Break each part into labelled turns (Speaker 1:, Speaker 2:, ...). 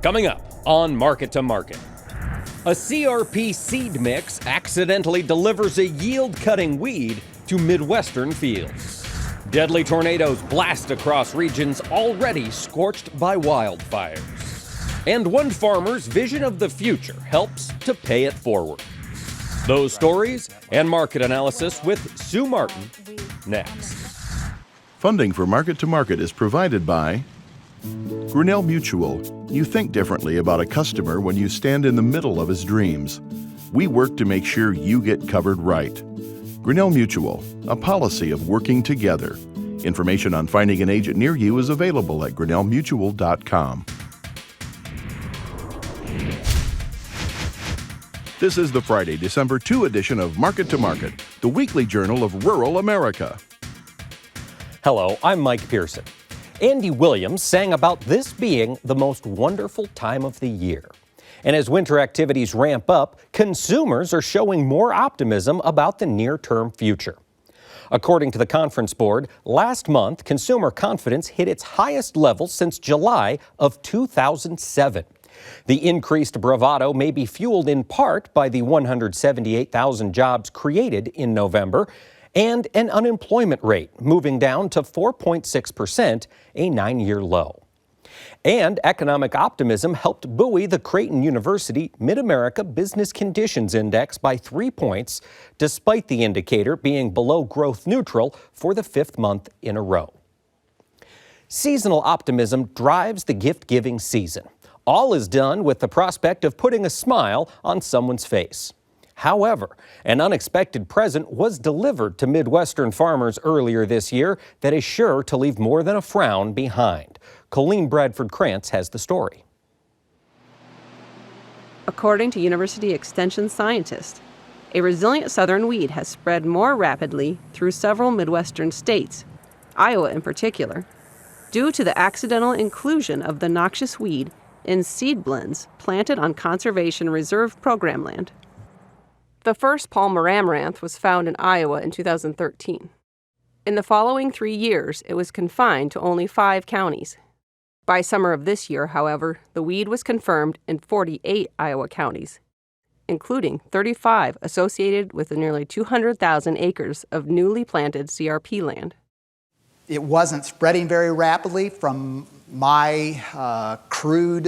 Speaker 1: Coming up on Market to Market. A CRP seed mix accidentally delivers a yield-cutting weed to Midwestern fields. Deadly tornadoes blast across regions already scorched by wildfires. And one farmer's vision of the future helps to pay it forward. Those stories and market analysis with Sue Martin next.
Speaker 2: Funding for Market to Market is provided by Grinnell Mutual. You think differently about a customer when you stand in the middle of his dreams. We work to make sure you get covered right. Grinnell Mutual, a policy of working together. Information on finding an agent near you is available at grinnellmutual.com. This is the Friday, December 2 edition of Market to Market, the weekly journal of rural America.
Speaker 1: Hello, I'm Mike Pearson. Andy Williams sang about this being the most wonderful time of the year. And as winter activities ramp up, consumers are showing more optimism about the near-term future. According to the Conference Board, last month, consumer confidence hit its highest level since July of 2007. The increased bravado may be fueled in part by the 178,000 jobs created in November and an unemployment rate moving down to 4.6%, a 9-year low. And economic optimism helped buoy the Creighton University Mid-America Business Conditions Index by 3 points, despite the indicator being below growth neutral for the 5th month in a row. Seasonal optimism drives the gift-giving season. All is done with the prospect of putting a smile on someone's face. However, an unexpected present was delivered to Midwestern farmers earlier this year that is sure to leave more than a frown behind. Colleen Bradford-Krantz has the story.
Speaker 3: According to University Extension scientists, a resilient southern weed has spread more rapidly through several Midwestern states, Iowa in particular, due to the accidental inclusion of the noxious weed in seed blends planted on Conservation Reserve Program land. The first Palmer amaranth was found in Iowa in 2013. In the following 3 years, it was confined to only 5 counties. By summer of this year, however, the weed was confirmed in 48 Iowa counties, including 35 associated with the nearly 200,000 acres of newly planted CRP land.
Speaker 4: It wasn't spreading very rapidly from my crude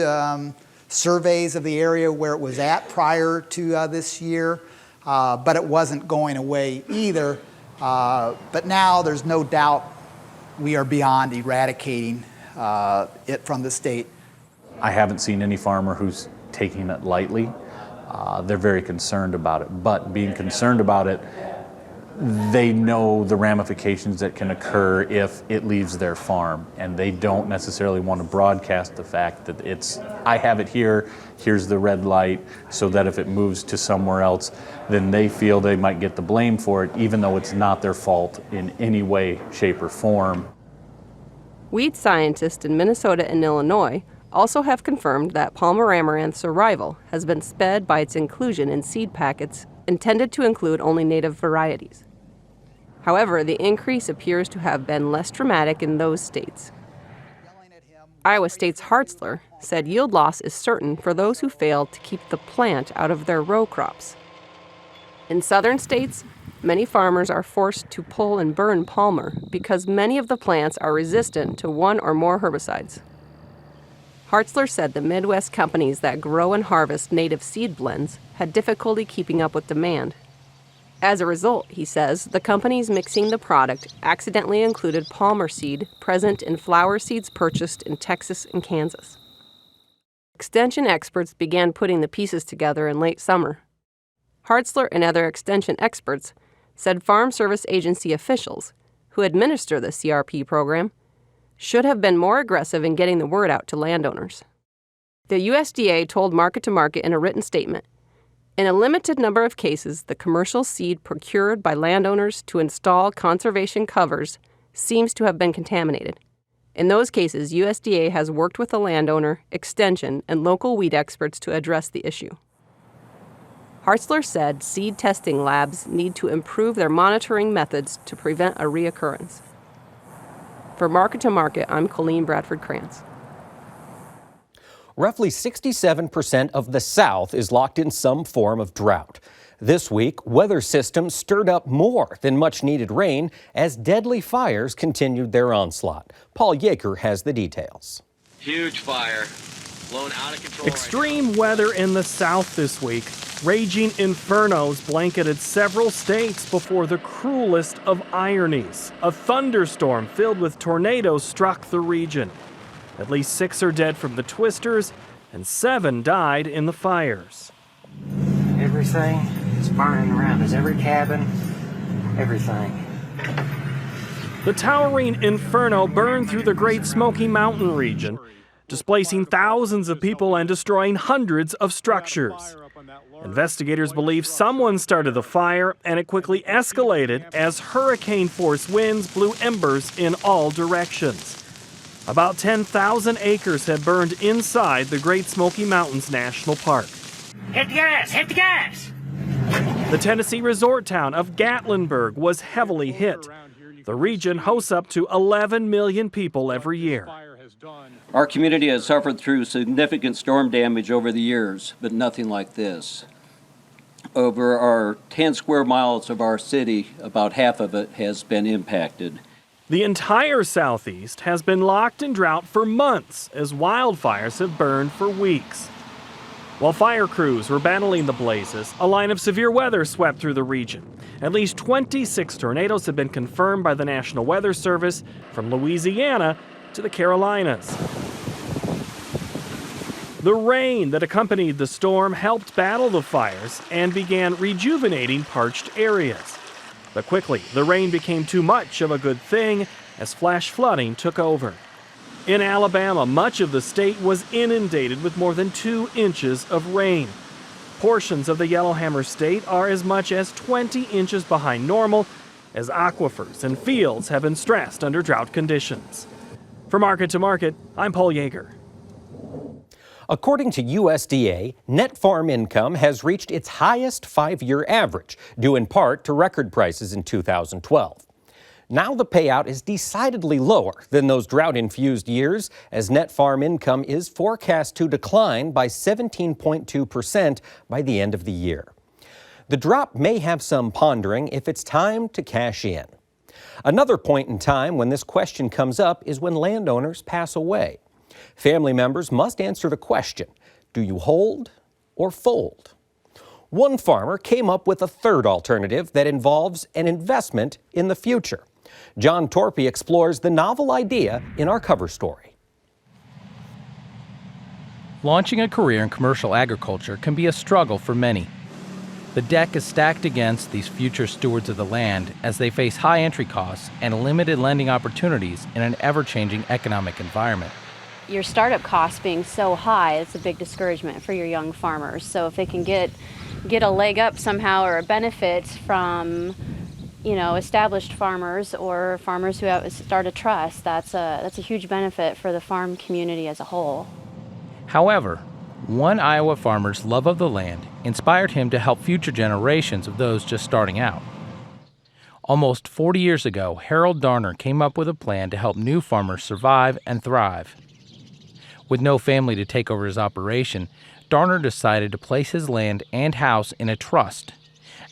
Speaker 4: surveys of the area where it was at prior to this year. But it wasn't going away either. But now there's no doubt we are beyond eradicating it from the state.
Speaker 5: I haven't seen any farmer who's taking it lightly. They're very concerned about it. But being concerned about it, they know the ramifications that can occur if it leaves their farm. And they don't necessarily want to broadcast the fact that I have it here, here's the red light, so that if it moves to somewhere else, then they feel they might get the blame for it, even though it's not their fault in any way, shape, or form.
Speaker 3: Weed scientists in Minnesota and Illinois also have confirmed that Palmer amaranth's arrival has been sped by its inclusion in seed packets intended to include only native varieties. However, the increase appears to have been less dramatic in those states. Iowa State's Hartzler said yield loss is certain for those who fail to keep the plant out of their row crops. In southern states, many farmers are forced to pull and burn Palmer because many of the plants are resistant to one or more herbicides. Hartzler said the Midwest companies that grow and harvest native seed blends had difficulty keeping up with demand. As a result, he says, the companies mixing the product accidentally included Palmer seed present in flower seeds purchased in Texas and Kansas. Extension experts began putting the pieces together in late summer. Hartzler and other extension experts said Farm Service Agency officials, who administer the CRP program, should have been more aggressive in getting the word out to landowners. The USDA told Market to Market in a written statement, in a limited number of cases, the commercial seed procured by landowners to install conservation covers seems to have been contaminated. In those cases, USDA has worked with the landowner, extension, and local weed experts to address the issue. Hartzler said seed testing labs need to improve their monitoring methods to prevent a reoccurrence. For Market to Market, I'm Colleen Bradford-Krantz.
Speaker 1: Roughly 67% of the South is locked in some form of drought. This week, weather systems stirred up more than much needed rain as deadly fires continued their onslaught. Paul Yeager has the details.
Speaker 6: Huge fire, blown out of control.
Speaker 7: Extreme weather in the South this week. Raging infernos blanketed several states before the cruelest of ironies. A thunderstorm filled with tornadoes struck the region. At least 6 are dead from the twisters, and 7 died in the fires.
Speaker 8: Everything is burning around us. Every cabin, everything.
Speaker 7: The towering inferno burned through the Great Smoky Mountain region, displacing thousands of people and destroying hundreds of structures. Investigators believe someone started the fire, and it quickly escalated as hurricane-force winds blew embers in all directions. About 10,000 acres had burned inside the Great Smoky Mountains National Park.
Speaker 8: Hit the gas! Hit the gas!
Speaker 7: The Tennessee resort town of Gatlinburg was heavily hit. The region hosts up to 11 million people every year.
Speaker 9: Our community has suffered through significant storm damage over the years, but nothing like this. Over our 10 square miles of our city, about half of it has been impacted.
Speaker 7: The entire Southeast has been locked in drought for months as wildfires have burned for weeks. While fire crews were battling the blazes, a line of severe weather swept through the region. At least 26 tornadoes have been confirmed by the National Weather Service from Louisiana to the Carolinas. The rain that accompanied the storm helped battle the fires and began rejuvenating parched areas. But quickly, the rain became too much of a good thing as flash flooding took over. In Alabama, much of the state was inundated with more than 2 inches of rain. Portions of the Yellowhammer State are as much as 20 inches behind normal as aquifers and fields have been stressed under drought conditions. For Market to Market, I'm Paul Yeager.
Speaker 1: According to USDA, net farm income has reached its highest 5-year average, due in part to record prices in 2012. Now the payout is decidedly lower than those drought-infused years, as net farm income is forecast to decline by 17.2% by the end of the year. The drop may have some pondering if it's time to cash in. Another point in time when this question comes up is when landowners pass away. Family members must answer the question, do you hold or fold? One farmer came up with a third alternative that involves an investment in the future. John Torpy explores the novel idea in our cover story.
Speaker 10: Launching a career in commercial agriculture can be a struggle for many. The deck is stacked against these future stewards of the land as they face high entry costs and limited lending opportunities in an ever-changing economic environment.
Speaker 11: Your startup costs being so high, it's a big discouragement for your young farmers. So if they can get a leg up somehow or a benefit from, established farmers or farmers who have start a trust, that's a huge benefit for the farm community as a whole.
Speaker 10: However, one Iowa farmer's love of the land inspired him to help future generations of those just starting out. Almost 40 years ago, Harold Darner came up with a plan to help new farmers survive and thrive. With no family to take over his operation, Darner decided to place his land and house in a trust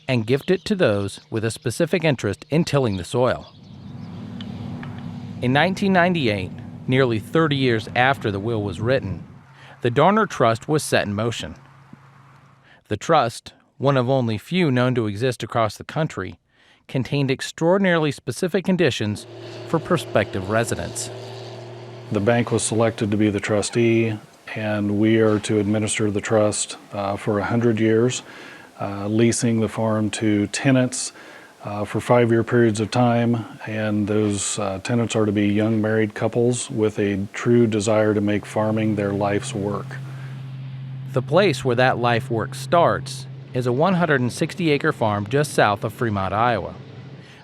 Speaker 10: and gift it to those with a specific interest in tilling the soil. In 1998, nearly 30 years after the will was written, the Darner Trust was set in motion. The trust, one of only few known to exist across the country, contained extraordinarily specific conditions for prospective residents.
Speaker 12: The bank was selected to be the trustee, and we are to administer the trust for 100 years, leasing the farm to tenants for 5-year periods of time, and those tenants are to be young married couples with a true desire to make farming their life's work.
Speaker 10: The place where that life work starts is a 160-acre farm just south of Fremont, Iowa.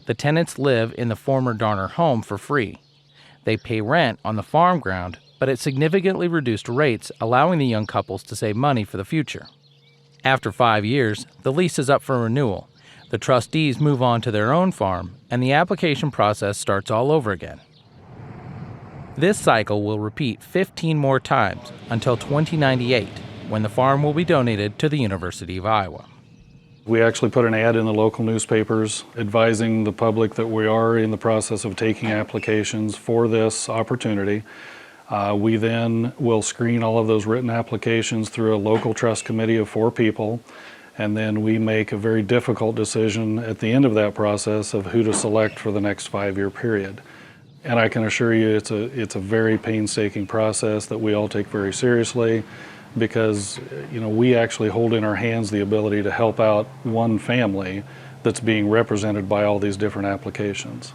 Speaker 10: The tenants live in the former Darner home for free. They pay rent on the farm ground, but at significantly reduced rates, allowing the young couples to save money for the future. After 5 years, the lease is up for renewal. The trustees move on to their own farm, and the application process starts all over again. This cycle will repeat 15 more times until 2098, when the farm will be donated to the University of Iowa.
Speaker 12: We actually put an ad in the local newspapers advising the public that we are in the process of taking applications for this opportunity. We then will screen all of those written applications through a local trust committee of 4 people, and then we make a very difficult decision at the end of that process of who to select for the next 5-year period. And I can assure you it's a very painstaking process that we all take very seriously, because we actually hold in our hands the ability to help out one family that's being represented by all these different applications.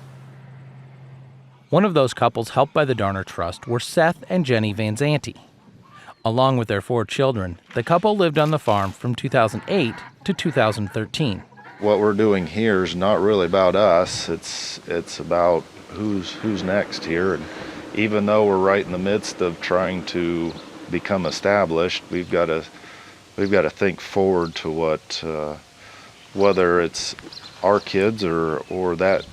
Speaker 10: One of those couples helped by the Darner Trust were Seth and Jenny Van Zanti. Along with their 4 children, the couple lived on the farm from 2008 to 2013.
Speaker 13: What we're doing here is not really about us. It's about who's next here. And even though we're right in the midst of trying to become established, we've got to think forward to what, whether it's our kids or that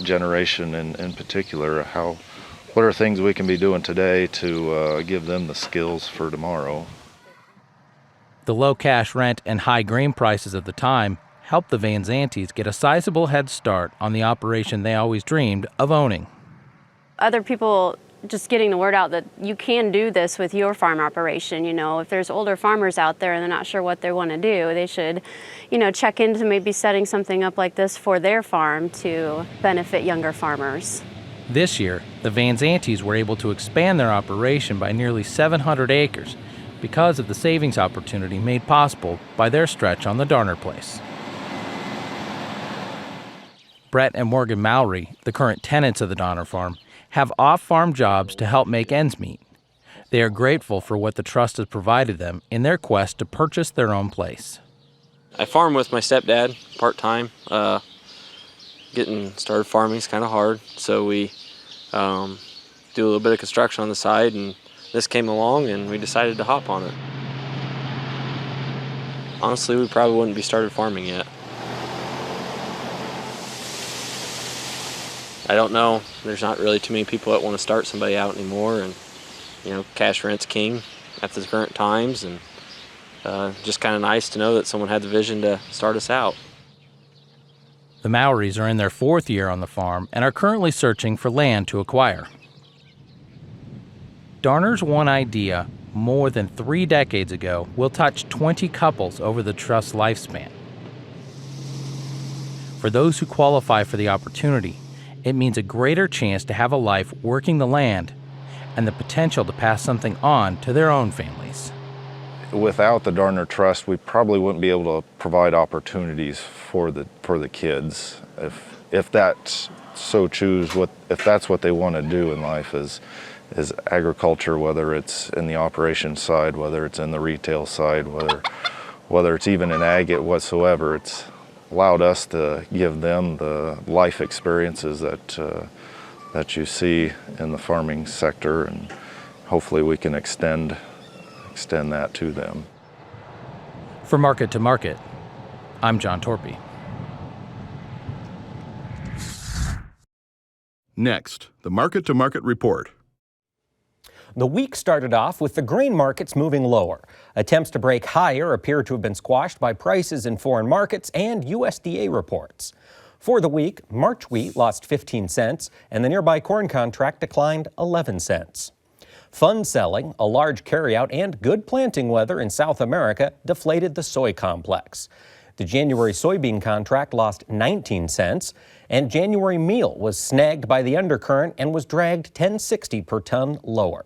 Speaker 13: generation in particular, what are things we can be doing today to give them the skills for tomorrow.
Speaker 10: The low cash rent and high grain prices of the time helped the Van Zantis get a sizable head start on the operation they always dreamed of owning.
Speaker 11: Other people just getting the word out that you can do this with your farm operation. If there's older farmers out there and they're not sure what they want to do, they should, check into maybe setting something up like this for their farm to benefit younger farmers.
Speaker 10: This year, the Van Zantis were able to expand their operation by nearly 700 acres because of the savings opportunity made possible by their stretch on the Darner Place. Brett and Morgan Mowry, the current tenants of the Donner Farm, have off-farm jobs to help make ends meet. They are grateful for what the trust has provided them in their quest to purchase their own place.
Speaker 14: I farm with my stepdad part-time. Getting started farming is kind of hard, so we do a little bit of construction on the side, and this came along and we decided to hop on it. Honestly, we probably wouldn't be started farming yet. I don't know. There's not really too many people that want to start somebody out anymore, and cash rent's king at the current times, and just kind of nice to know that someone had the vision to start us out.
Speaker 10: The Mowrys are in their 4th year on the farm and are currently searching for land to acquire. Darner's one idea more than 3 decades ago will touch 20 couples over the trust's lifespan. For those who qualify for the opportunity, it means a greater chance to have a life working the land and the potential to pass something on to their own families.
Speaker 13: Without the Darner Trust, we probably wouldn't be able to provide opportunities for the kids. If that so choose, if that's what they want to do in life is agriculture, whether it's in the operations side, whether it's in the retail side, whether it's even in ag whatsoever, it's allowed us to give them the life experiences that you see in the farming sector, and hopefully we can extend that to them.
Speaker 10: For Market to Market, I'm John Torpy.
Speaker 2: Next, the Market to Market report.
Speaker 1: The week started off with the grain markets moving lower. Attempts to break higher appear to have been squashed by prices in foreign markets and USDA reports. For the week, March wheat lost 15 cents and the nearby corn contract declined 11 cents. Fund selling, a large carryout, and good planting weather in South America deflated the soy complex. The January soybean contract lost 19 cents, and January meal was snagged by the undercurrent and was dragged $10.60 per ton lower.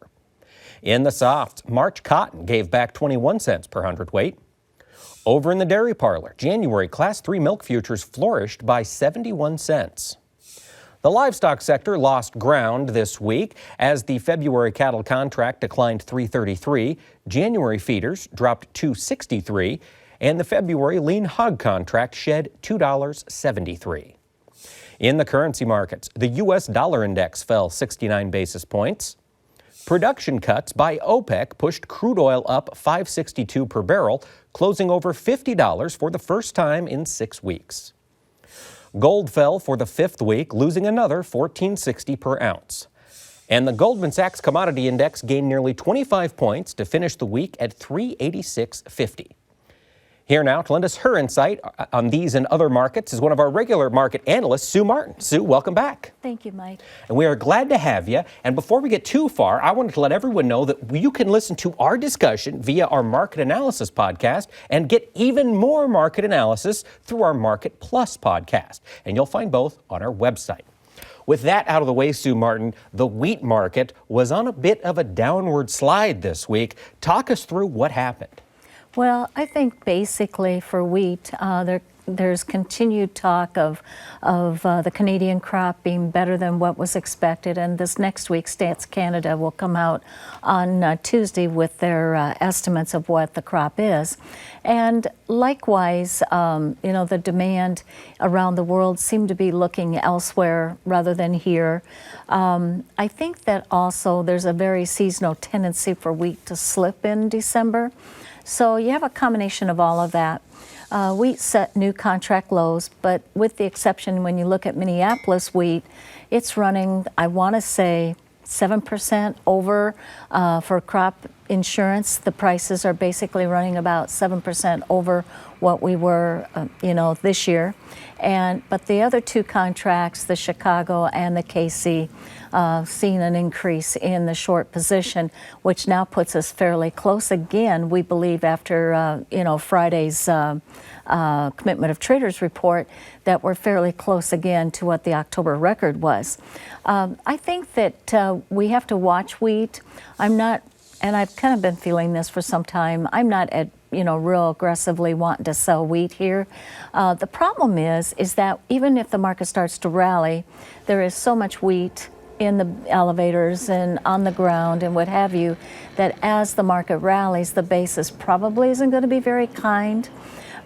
Speaker 1: In the softs, March cotton gave back 21 cents per hundredweight. Over in the dairy parlor, January Class 3 milk futures flourished by 71 cents. The livestock sector lost ground this week as the February cattle contract declined $3.33, January feeders dropped $2.63, and the February lean hog contract shed $2.73. In the currency markets, the U.S. dollar index fell 69 basis points. Production cuts by OPEC pushed crude oil up $5.62 per barrel, closing over $50 for the first time in 6 weeks. Gold fell for the 5th week, losing another $14.60 per ounce. And the Goldman Sachs Commodity Index gained nearly 25 points to finish the week at 386.50. Here now to lend us her insight on these and other markets is one of our regular market analysts, Sue Martin. Sue, welcome back.
Speaker 15: Thank you, Mike.
Speaker 1: And we are glad to have you. And before we get too far, I wanted to let everyone know that you can listen to our discussion via our Market Analysis podcast and get even more market analysis through our Market Plus podcast. And you'll find both on our website. With that out of the way, Sue Martin, the wheat market was on a bit of a downward slide this week. Talk us through what happened.
Speaker 15: Well, I think basically for wheat, there's continued talk of the Canadian crop being better than what was expected, and this next week, Stats Canada will come out on Tuesday with their estimates of what the crop is. And likewise, the demand around the world seemed to be looking elsewhere rather than here. I think that also there's a very seasonal tendency for wheat to slip in December. So you have a combination of all of that. Wheat set new contract lows, but with the exception when you look at Minneapolis wheat, it's running, I want to say, 7% over for crop insurance. The prices are basically running about 7% over what we were, this year. But the other two contracts, the Chicago and the KC, seen an increase in the short position, which now puts us fairly close again, we believe, after Friday's Commitment of Traders report, that we're fairly close again to what the October record was. I think that we have to watch wheat. I'm not, and I've kind of been feeling this for some time, I'm not at real aggressively wanting to sell wheat here. The problem is that even if the market starts to rally, there is so much wheat in the elevators and on the ground and what have you, that as the market rallies, the basis probably isn't going to be very kind.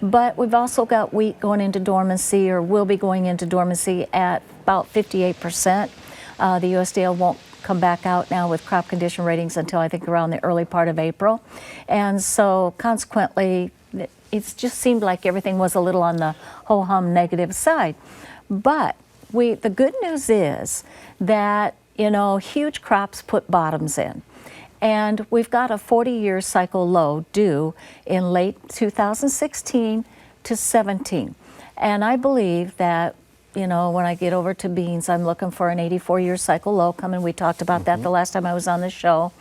Speaker 15: But we've also got wheat going into dormancy, or will be going into dormancy, at about 58%. The USDA won't come back out now with crop condition ratings until I think around the early part of April. And so consequently, it just seemed like everything was a little on the ho-hum negative side. But the good news is that, huge crops put bottoms in. And we've got a 40-year cycle low due in late 2016 to 17. And I believe that, when I get over to beans, I'm looking for an 84-year cycle low coming. We talked about that the last time I was on the show.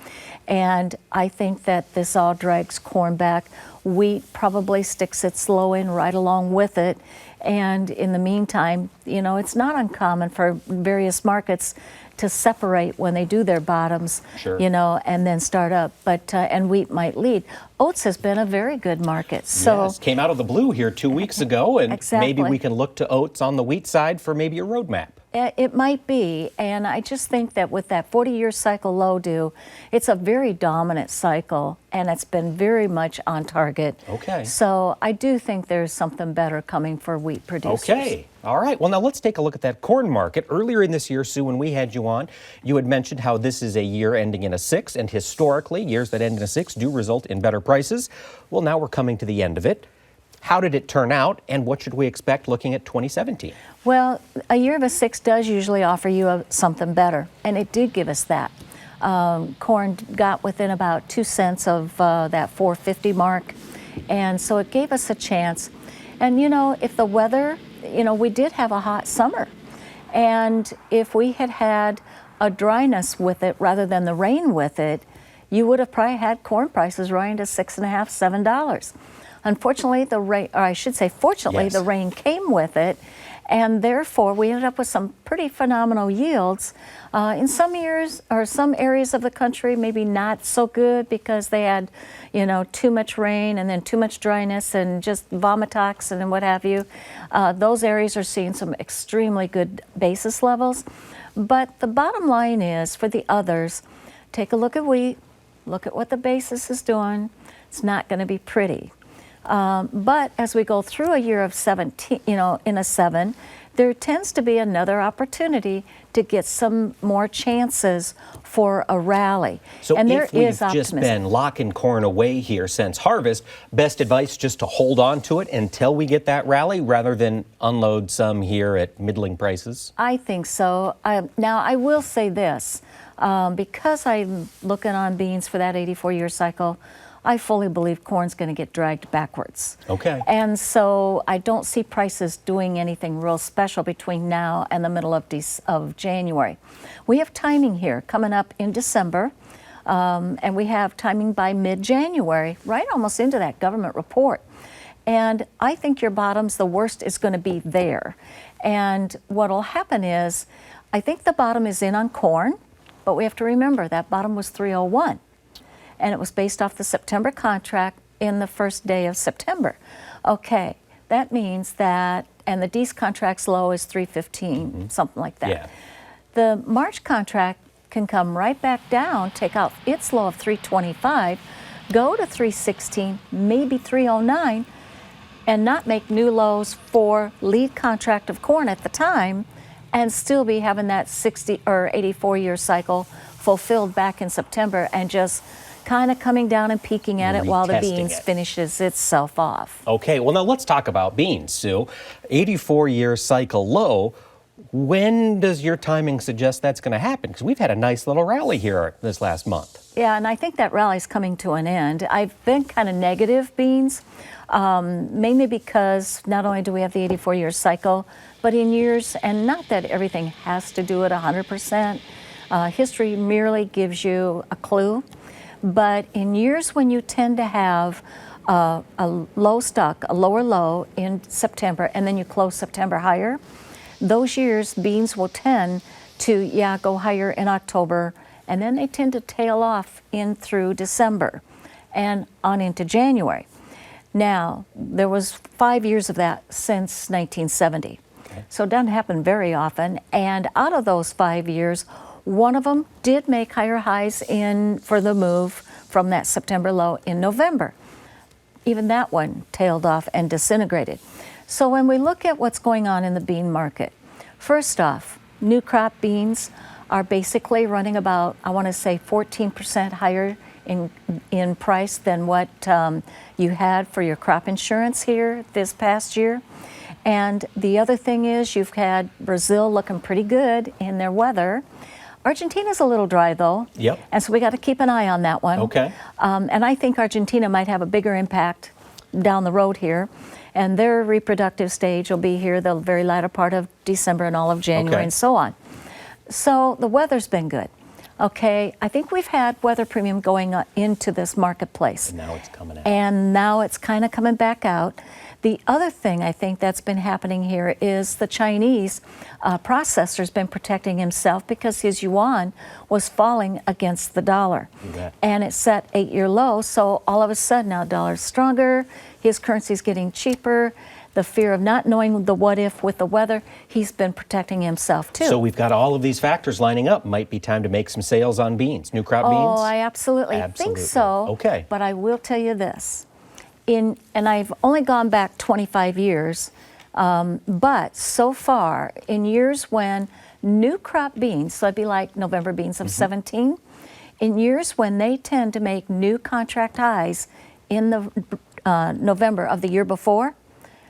Speaker 15: And I think that this all drags corn back. Wheat probably sticks its low in right along with it. And in the meantime, it's not uncommon for various markets to separate when they do their bottoms,
Speaker 1: sure,
Speaker 15: and then start up. But and wheat might lead. Oats has been a very good market. So
Speaker 1: yes, came out of the blue here 2 weeks ago, and
Speaker 15: exactly,
Speaker 1: maybe we can look to oats on the wheat side for maybe a roadmap.
Speaker 15: It might be, and I just think that with that 40-year cycle low due, it's a very dominant cycle, and it's been very much on target.
Speaker 1: Okay.
Speaker 15: So I do think there's something better coming for wheat producers.
Speaker 1: Okay. All right. Well, now let's take a look at that corn market. Earlier in this year, Sue, when we had you on, you had mentioned how this is a year ending in a 6, and historically, years that end in a 6 do result in better prices. Well, now we're coming to the end of it. How did it turn out, and what should we expect looking at 2017? Well,
Speaker 15: a year of a 6 does usually offer you something better, and it did give us that. Corn got within about 2 cents of that 4.50 mark, and so it gave us a chance. And if the weather, we did have a hot summer, and if we had had a dryness with it rather than the rain with it, you would have probably had corn prices rising to $6.50, $7. Unfortunately, fortunately,
Speaker 1: yes,
Speaker 15: the rain came with it, and therefore we ended up with some pretty phenomenal yields. In some years or some areas of the country, maybe not so good because they had, too much rain and then too much dryness and just vomitox and what have you. Those areas are seeing some extremely good basis levels. But the bottom line is, for the others, take a look at wheat, look at what the basis is doing. It's not going to be pretty. But as we go through a year of 17, in a 7, there tends to be another opportunity to get some more chances for a rally.
Speaker 1: So
Speaker 15: and
Speaker 1: if we've just been locking corn away here since harvest, best advice just to hold on to it until we get that rally rather than unload some here at middling prices?
Speaker 15: I think so. Now, I will say this. Because I'm looking on beans for that 84-year cycle, I fully believe corn's going to get dragged backwards.
Speaker 1: Okay.
Speaker 15: And so I don't see prices doing anything real special between now and the middle of January. We have timing here coming up in December, and we have timing by mid-January, right almost into that government report. And I think your bottoms, the worst is going to be there. And what will happen is, I think the bottom is in on corn, but we have to remember that bottom was 301. And it was based off the September contract in the first day of September. Okay, that means that, and the D's contract's low is 315, something like that.
Speaker 1: Yeah.
Speaker 15: The March contract can come right back down, take out its low of 325, go to 316, maybe 309, and not make new lows for lead contract of corn at the time, and still be having that 60 or 84-year cycle fulfilled back in September, and just kind of coming down and peaking at it while the beans finishes itself off.
Speaker 1: Okay, well now let's talk about beans, Sue. 84-year cycle low. When does your timing suggest that's going to happen? Because we've had a nice little rally here this last month.
Speaker 15: Yeah, and I think that rally's coming to an end. I've been kind of negative beans, mainly because not only do we have the 84-year cycle, but in years, and not that everything has to do it 100%, history merely gives you a clue. But in years when you tend to have a low stock, a lower low in September, and then you close September higher, those years beans will tend to, go higher in October, and then they tend to tail off in through December and on into January. Now, there was 5 years of that since 1970. Okay. So it doesn't happen very often, and out of those 5 years, one of them did make higher highs for the move from that September low in November. Even that one tailed off and disintegrated. So when we look at what's going on in the bean market, first off, new crop beans are basically running about, I want to say 14% higher in price than what you had for your crop insurance here this past year. And the other thing is you've had Brazil looking pretty good in their weather. Argentina's a little dry, though.
Speaker 1: Yep.
Speaker 15: And so we got to keep an eye on that one.
Speaker 1: Okay.
Speaker 15: And I think Argentina might have a bigger impact down the road here. And their reproductive stage will be here the very latter part of December and all of January and so on. So the weather's been good. Okay, I think we've had weather premium going into this marketplace.
Speaker 1: And now it's coming out.
Speaker 15: And now it's kind of coming back out. The other thing I think that's been happening here is the Chinese processor's been protecting himself because his yuan was falling against the dollar. And it set 8-year low, so all of a sudden now the dollar's stronger, his currency's getting cheaper. The fear of not knowing the what if with the weather, he's been protecting himself too.
Speaker 1: So we've got all of these factors lining up. Might be time to make some sales on beans, new crop beans?
Speaker 15: Oh, I absolutely think so.
Speaker 1: Okay.
Speaker 15: But I will tell you this. And I've only gone back 25 years, but so far, in years when new crop beans, so it'd be like November beans of 17, in years when they tend to make new contract highs in the November of the year before,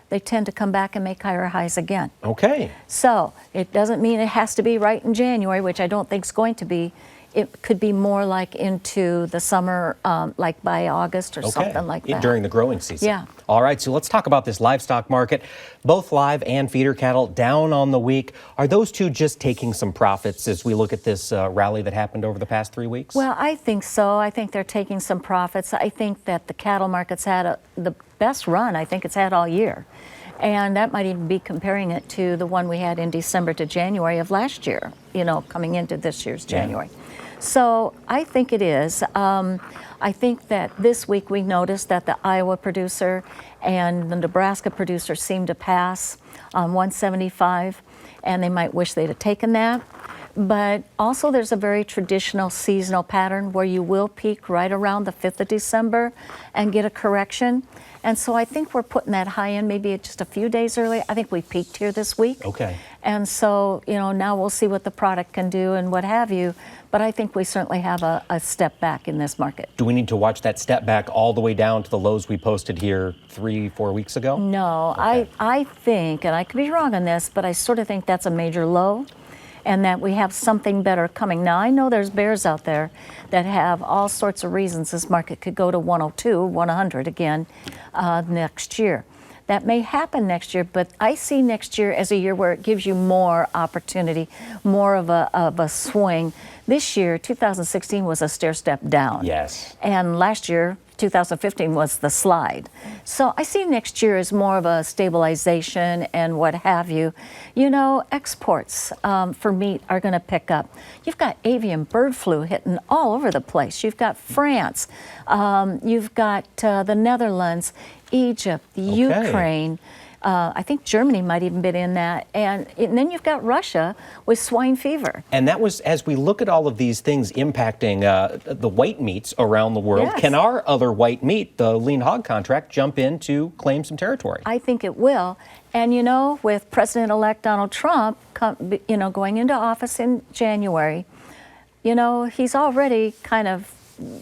Speaker 15: they tend to come back and make higher highs again.
Speaker 1: Okay.
Speaker 15: So it doesn't mean it has to be right in January, which I don't think is going to be. It could be more like into the summer, like by August or something like that.
Speaker 1: During the growing season.
Speaker 15: Yeah.
Speaker 1: All right, so let's talk about this livestock market. Both live and feeder cattle down on the week. Are those two just taking some profits as we look at this rally that happened over the past 3 weeks?
Speaker 15: Well, I think so. I think they're taking some profits. I think that the cattle market's had the best run I think it's had all year. And that might even be comparing it to the one we had in December to January of last year, coming into this year's January. So I think it is. I think that this week we noticed that the Iowa producer and the Nebraska producer seemed to pass on 175, and they might wish they'd have taken that. But also there's a very traditional seasonal pattern where you will peak right around the 5th of December and get a correction. And so I think we're putting that high in maybe just a few days early. I think we peaked here this week.
Speaker 1: Okay.
Speaker 15: And so, now we'll see what the product can do and what have you. But I think we certainly have a step back in this market.
Speaker 1: Do we need to watch that step back all the way down to the lows we posted here 3-4 weeks ago?
Speaker 15: No, okay. I think, and I could be wrong on this, but I sort of think that's a major low. and that we have something better coming. Now, I know there's bears out there that have all sorts of reasons this market could go to 102, 100 again next year. That may happen next year, but I see next year as a year where it gives you more opportunity, more of a swing. This year, 2016 was a stair step down.
Speaker 1: Yes.
Speaker 15: And last year, 2015 was the slide. So I see next year as more of a stabilization and what have you. You know, exports for meat are going to pick up. You've got avian bird flu hitting all over the place. You've got France. You've got the Netherlands, Egypt, Ukraine. I think Germany might even be in that. And then you've got Russia with swine fever.
Speaker 1: And that was, as we look at all of these things impacting the white meats around the world,
Speaker 15: Yes.
Speaker 1: can our other white meat, the lean hog contract, jump in to claim some territory?
Speaker 15: I think it will. And you know, with President-elect Donald Trump, going into office in January, you know, he's already kind of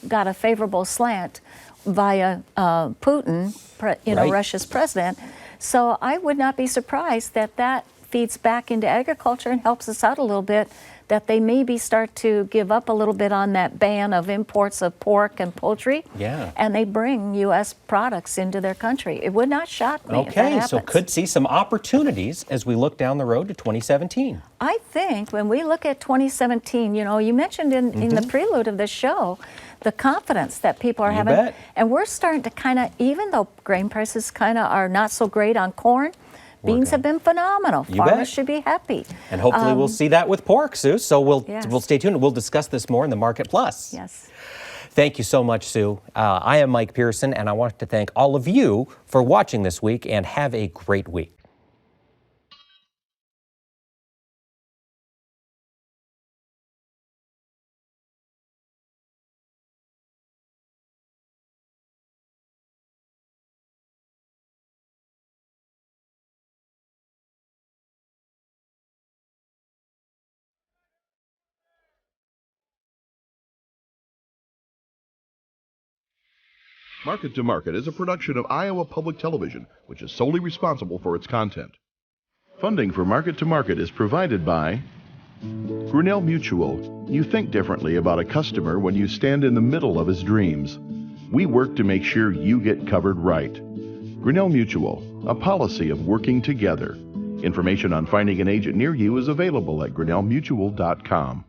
Speaker 15: got a favorable slant via Putin,
Speaker 1: Right.
Speaker 15: Russia's president. So I would not be surprised that that feeds back into agriculture and helps us out a little bit, that they maybe start to give up a little bit on that ban of imports of pork and poultry.
Speaker 1: Yeah.
Speaker 15: And they bring U.S. products into their country. It would not shock me if that
Speaker 1: Okay,
Speaker 15: happens.
Speaker 1: so could see some opportunities as we look down the road to 2017.
Speaker 15: I think when we look at 2017, you know, you mentioned in the prelude of the show, the confidence that people are
Speaker 1: You
Speaker 15: having.
Speaker 1: bet.
Speaker 15: And we're starting to kind of, even though grain prices kind of are not so great on corn, beans have been phenomenal.
Speaker 1: You
Speaker 15: Farmers
Speaker 1: bet.
Speaker 15: should be happy.
Speaker 1: And hopefully we'll see that with pork, Sue. So we'll
Speaker 15: Yes.
Speaker 1: stay tuned. We'll discuss this more in the Market Plus.
Speaker 15: Yes.
Speaker 1: Thank you so much, Sue. I am Mike Pearson, and I want to thank all of you for watching this week, and have a great week.
Speaker 2: Market to Market is a production of Iowa Public Television, which is solely responsible for its content. Funding for Market to Market is provided by Grinnell Mutual. You think differently about a customer when you stand in the middle of his dreams. We work to make sure you get covered right. Grinnell Mutual, a policy of working together. Information on finding an agent near you is available at grinnellmutual.com.